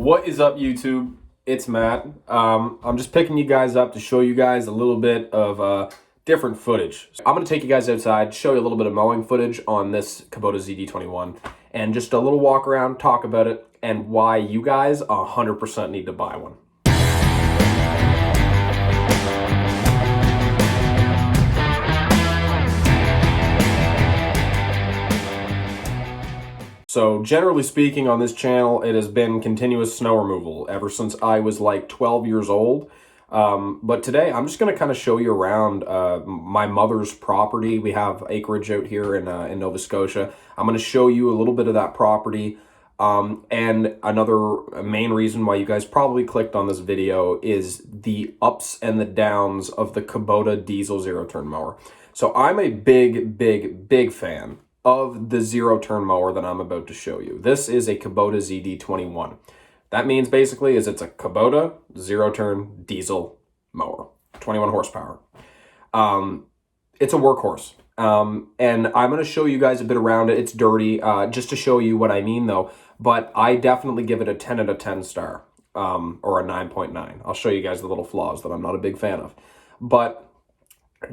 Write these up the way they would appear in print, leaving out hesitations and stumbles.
What is up, YouTube? It's Matt. I'm just picking you guys up to show you guys a little bit of different footage. I'm going to take you guys outside, show you a little bit of mowing footage on this Kubota ZD21, and just a little walk around, talk about it, and why you guys 100% need to buy one. So generally speaking, on this channel, it has been continuous snow removal ever since I was like 12 years old. But today I'm just going to kind of show you around my mother's property. We have acreage out here in Nova Scotia. I'm going to show you a little bit of that property. And another main reason why you guys probably clicked on this video is the ups and the downs of the Kubota diesel zero-turn mower. So I'm a big fan of the zero-turn mower that I'm about to show you. This is a Kubota ZD21. That means basically is it's a Kubota zero-turn diesel mower, 21 horsepower. It's a workhorse. And I'm going to show you guys a bit around it. It's dirty, just to show you what I mean though. But I definitely give it a 10 out of 10 star, or a 9.9. I'll show you guys the little flaws that I'm not a big fan of. But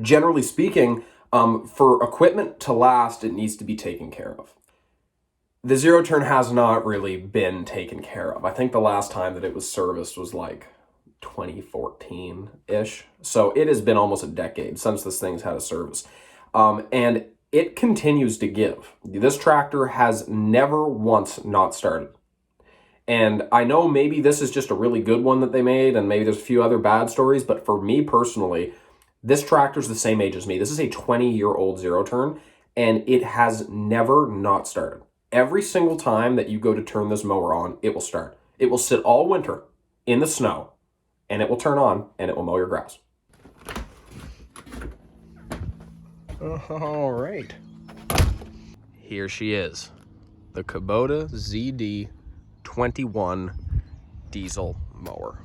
generally speaking, for equipment to last, it needs to be taken care of. The zero-turn has not really been taken care of. I think the last time that it was serviced was like 2014-ish. So it has been almost a decade since this thing's had a service. And it continues to give. This tractor has never once not started. And I know maybe this is just a really good one that they made, and maybe there's a few other bad stories, but for me personally, this tractor's the same age as me. This is a 20-year-old zero-turn, and it has never not started. Every single time that you go to turn this mower on, it will start. It will sit all winter in the snow, and it will turn on, and it will mow your grass. All right. Here she is, the Kubota ZD21 diesel mower.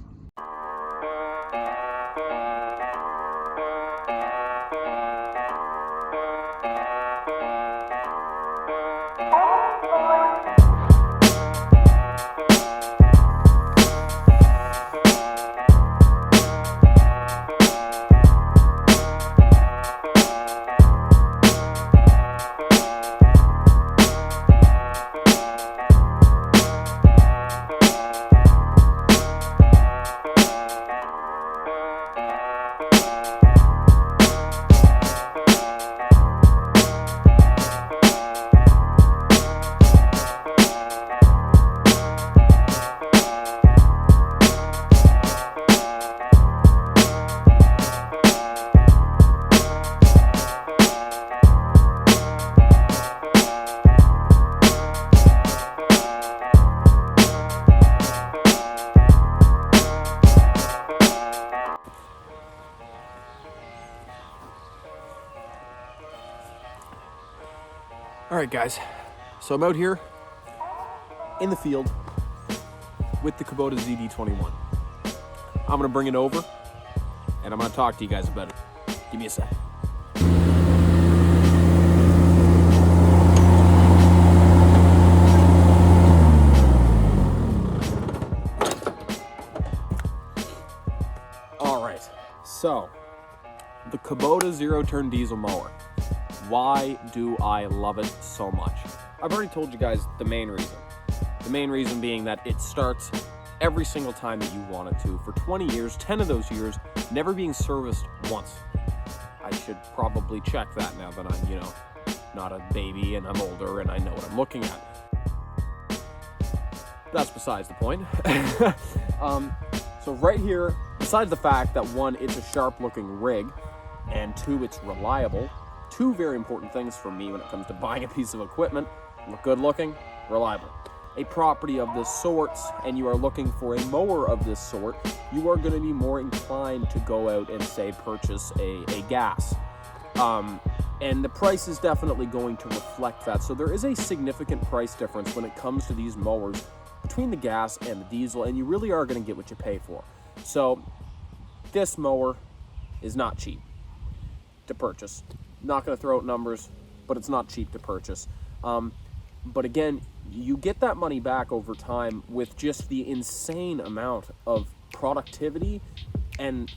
All right, guys, so I'm out here in the field with the Kubota ZD21. I'm gonna bring it over and I'm gonna talk to you guys about it. Give me a sec. All right, so the Kubota zero-turn diesel mower. Why do I love it so much? I've already told you guys the main reason. The main reason being that it starts every single time that you want it to. For 20 years, 10 of those years, never being serviced once. I should probably check that now that I'm, not a baby and I'm older and I know what I'm looking at. That's besides the point. So right here, besides the fact that one, it's a sharp looking rig, and two, it's reliable. Two very important things for me when it comes to buying a piece of equipment: look good looking, reliable. A property of this sort, and you are looking for a mower of this sort, you are going to be more inclined to go out and say purchase a gas. And the price is definitely going to reflect that. So there is a significant price difference when it comes to these mowers between the gas and the diesel, and you really are going to get what you pay for. So this mower is not cheap to purchase. Not going to throw out numbers, but it's not cheap to purchase. But again, you get that money back over time with just the insane amount of productivity and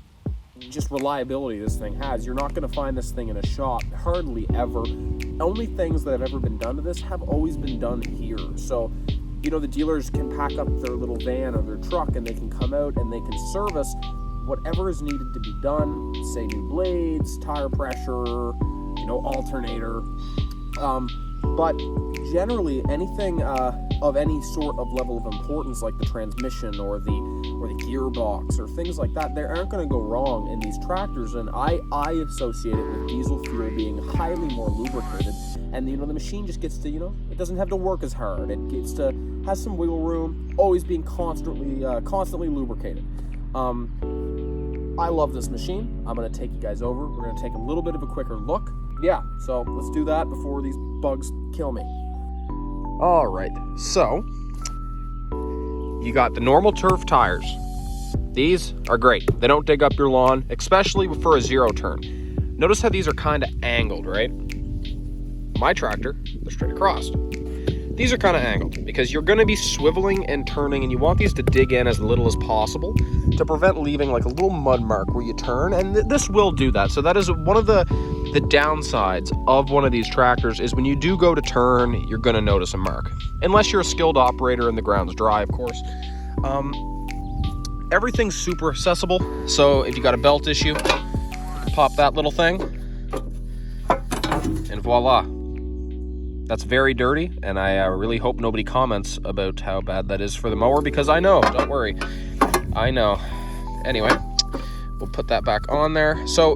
just reliability this thing has. You're not going to find this thing in a shop, hardly ever. Only things that have ever been done to this have always been done here. So, you know, the dealers can pack up their little van or their truck and they can come out and they can service whatever is needed to be done, say new blades, tire pressure, you know, alternator. But generally anything of any sort of level of importance, like the transmission or the gearbox or things like that, they aren't going to go wrong in these tractors. And I associate it with diesel fuel being highly more lubricated, and you know, the machine just gets to, you know, it doesn't have to work as hard. It gets to has some wiggle room, always being constantly lubricated. I love this machine. I'm going to take you guys over. We're going to take a little bit of a quicker look. Yeah, so let's do that before these bugs kill me. All right, so you got the normal turf tires. These are great. They don't dig up your lawn, especially for a zero turn. Notice how these are kind of angled, right? My tractor, they're straight across. These are kind of angled because you're going to be swiveling and turning, and you want these to dig in as little as possible to prevent leaving like a little mud mark where you turn, and this will do that. So that is one of the downsides of one of these tractors, is when you do go to turn, you're going to notice a mark. Unless you're a skilled operator and the ground's dry, of course. Everything's super accessible, so if you got a belt issue, you can pop that little thing, and voila. That's very dirty, and I really hope nobody comments about how bad that is for the mower, because I know, don't worry, I know. Anyway, we'll put that back on there. So,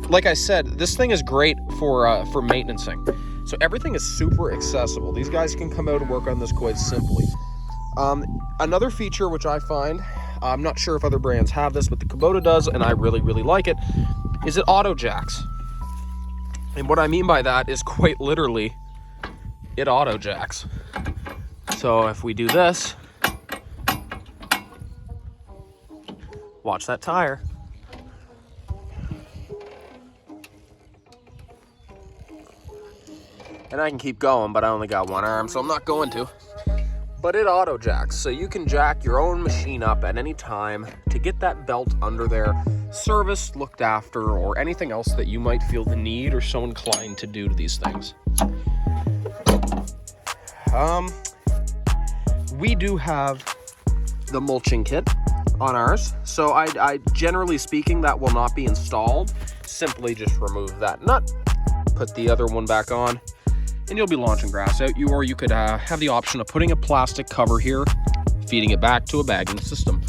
like I said, this thing is great for maintenancing. So everything is super accessible. These guys can come out and work on this quite simply. Another feature which I find, I'm not sure if other brands have this, but the Kubota does, and I really, really like it, is it auto jacks. And what I mean by that is quite literally, it auto jacks. So if we do this, watch that tire. And I can keep going, but I only got one arm, so I'm not going to. But it auto jacks, so you can jack your own machine up at any time to get that belt under there serviced, looked after, or anything else that you might feel the need or so inclined to do to these things. We do have the mulching kit on ours, so I generally speaking, that will not be installed. Simply just remove that nut, put the other one back on, and you'll be launching grass out. Or you could have the option of putting a plastic cover here, feeding it back to a bagging system.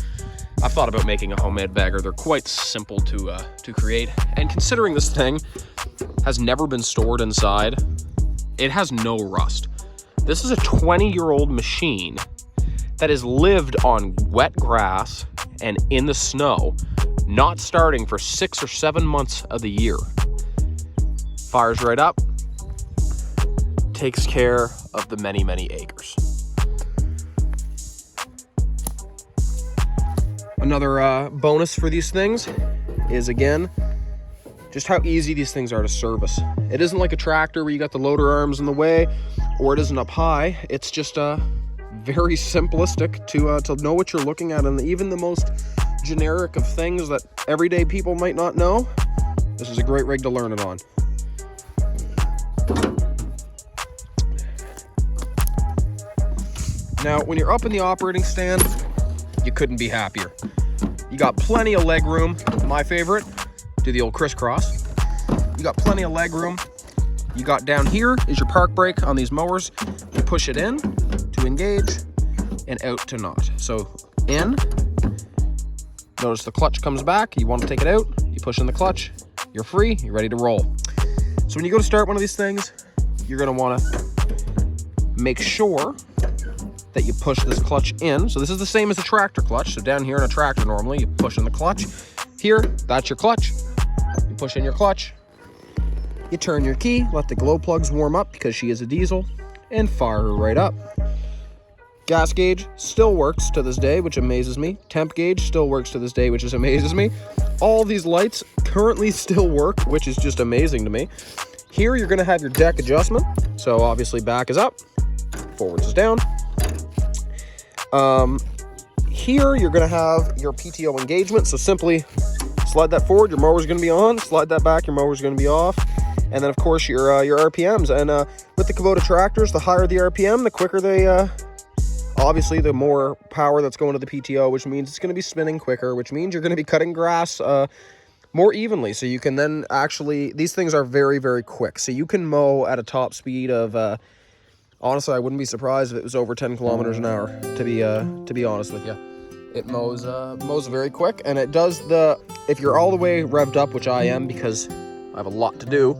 I've thought about making a homemade bagger. They're quite simple to create, and considering this thing has never been stored inside, it has no rust. This is a 20-year-old machine that has lived on wet grass and in the snow, not starting for 6 or 7 months of the year. Fires right up, takes care of the many, many acres. Another bonus for these things is, again, just how easy these things are to service. It isn't like a tractor where you got the loader arms in the way, or it isn't up high. It's just very simplistic to know what you're looking at, and even the most generic of things that everyday people might not know, this is a great rig to learn it on. Now, when you're up in the operating stand, you couldn't be happier. You got plenty of leg room. My favorite, do the old crisscross. You got plenty of leg room. You got down here is your park brake on these mowers. You push it in to engage and out to not. So in, notice the clutch comes back. You want to take it out, you push in the clutch, you're free, you're ready to roll. So when you go to start one of these things, you're gonna wanna make sure that you push this clutch in. So this is the same as a tractor clutch. So down here in a tractor, normally you push in the clutch. Here, that's your clutch. You push in your clutch, you turn your key, let the glow plugs warm up because she is a diesel, and fire her right up. Gas gauge still works to this day, which amazes me. Temp gauge still works to this day, which amazes me. All these lights currently still work, which is just amazing to me. Here, you're gonna have your deck adjustment. So obviously back is up, forwards is down. Here you're going to have your PTO engagement, so simply slide that forward, your mower's going to be on, slide that back, your mower's going to be off, and then of course your RPMs. And with the Kubota tractors, the higher the RPM, the quicker they obviously the more power that's going to the PTO, which means it's going to be spinning quicker, which means you're going to be cutting grass more evenly. So you can then actually, these things are very, very quick, so you can mow at a top speed of honestly, I wouldn't be surprised if it was over 10 kilometers an hour, to be honest with you. It mows very quick, and it does if you're all the way revved up, which I am because I have a lot to do,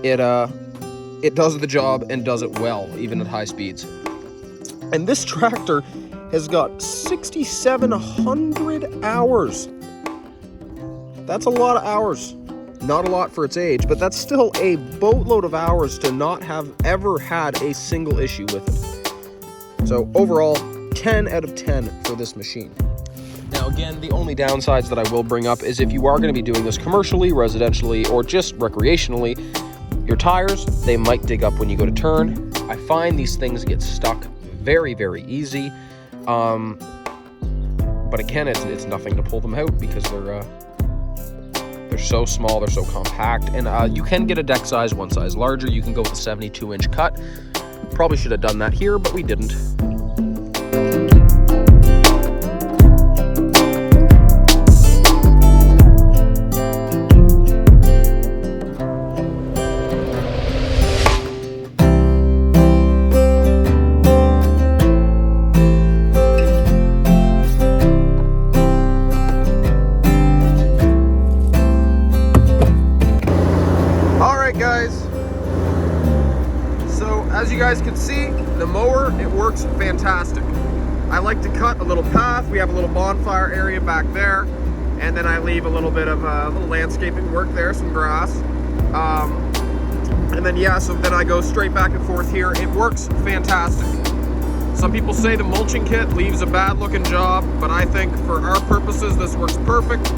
it does the job and does it well, even at high speeds. And this tractor has got 6,700 hours. That's a lot of hours. Not a lot for its age, but that's still a boatload of hours to not have ever had a single issue with it. So overall, 10 out of 10 for this machine. Now again, the only downsides that I will bring up is if you are going to be doing this commercially, residentially, or just recreationally, your tires, they might dig up when you go to turn. I find these things get stuck very, very easy. But again, it's nothing to pull them out because they're so small, they're so compact, and you can get a deck size one size larger. You can go with a 72-inch cut. Probably should have done that here, but we didn't. As you guys can see, the mower, it works fantastic. I like to cut a little path. We have a little bonfire area back there, and then I leave a little bit of little landscaping work there, some grass. And then yeah, so then I go straight back and forth here. It works fantastic. Some people say the mulching kit leaves a bad looking job, but I think for our purposes, this works perfect.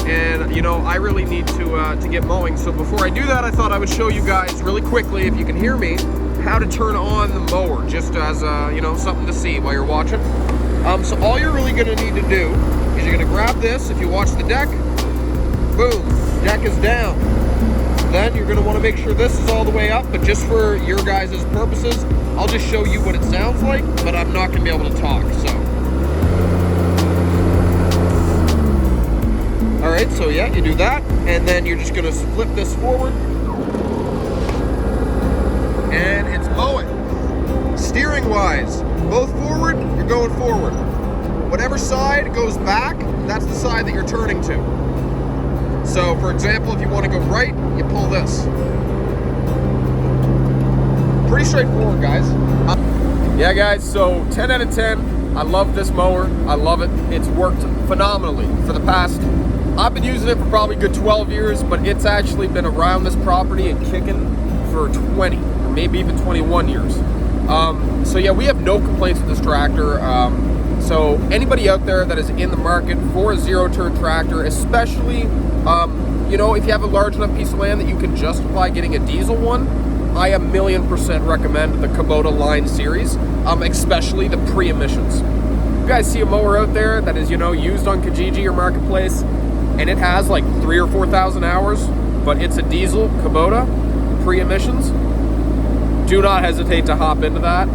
And you know, I really need to get mowing. So before I do that, I thought I would show you guys really quickly, if you can hear me, how to turn on the mower, just as you know, something to see while you're watching. So all you're really going to need to do is you're going to grab this. If you watch the deck, boom, deck is down. Then you're going to want to make sure this is all the way up. But just for your guys' purposes, I'll just show you what it sounds like, but I'm not going to be able to talk. So. Alright, so yeah, you do that, and then you're just going to flip this forward, and it's mowing. Steering wise, both forward, you're going forward. Whatever side goes back, that's the side that you're turning to. So for example, if you want to go right, you pull this. Pretty straightforward, guys. Yeah guys, so 10 out of 10. I love this mower. I love it. It's worked phenomenally for the past, I've been using it for probably a good 12 years, but it's actually been around this property and kicking for 20, or maybe even 21 years. So yeah, we have no complaints with this tractor. So anybody out there that is in the market for a zero-turn tractor, especially, you know, if you have a large enough piece of land that you can justify getting a diesel one, I 1,000,000% recommend the Kubota line series, especially the pre-emissions. You guys see a mower out there that is, you know, used on Kijiji or Marketplace, and it has like 3,000 or 4,000 hours, but it's a diesel Kubota, pre-emissions, do not hesitate to hop into that,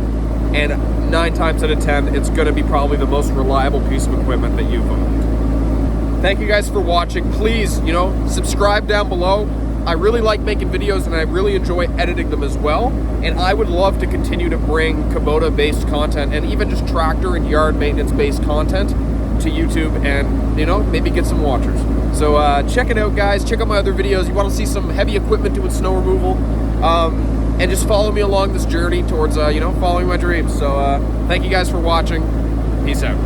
and 9 times out of 10, it's going to be probably the most reliable piece of equipment that you've owned. Thank you guys for watching. Please, you know, subscribe down below. I really like making videos, and I really enjoy editing them as well, and I would love to continue to bring Kubota-based content, and even just tractor and yard maintenance-based content to YouTube, and you know, maybe get some watchers. So check it out, guys. Check out my other videos. You want to see some heavy equipment doing snow removal, and just follow me along this journey towards you know, following my dreams. So thank you guys for watching. Peace out.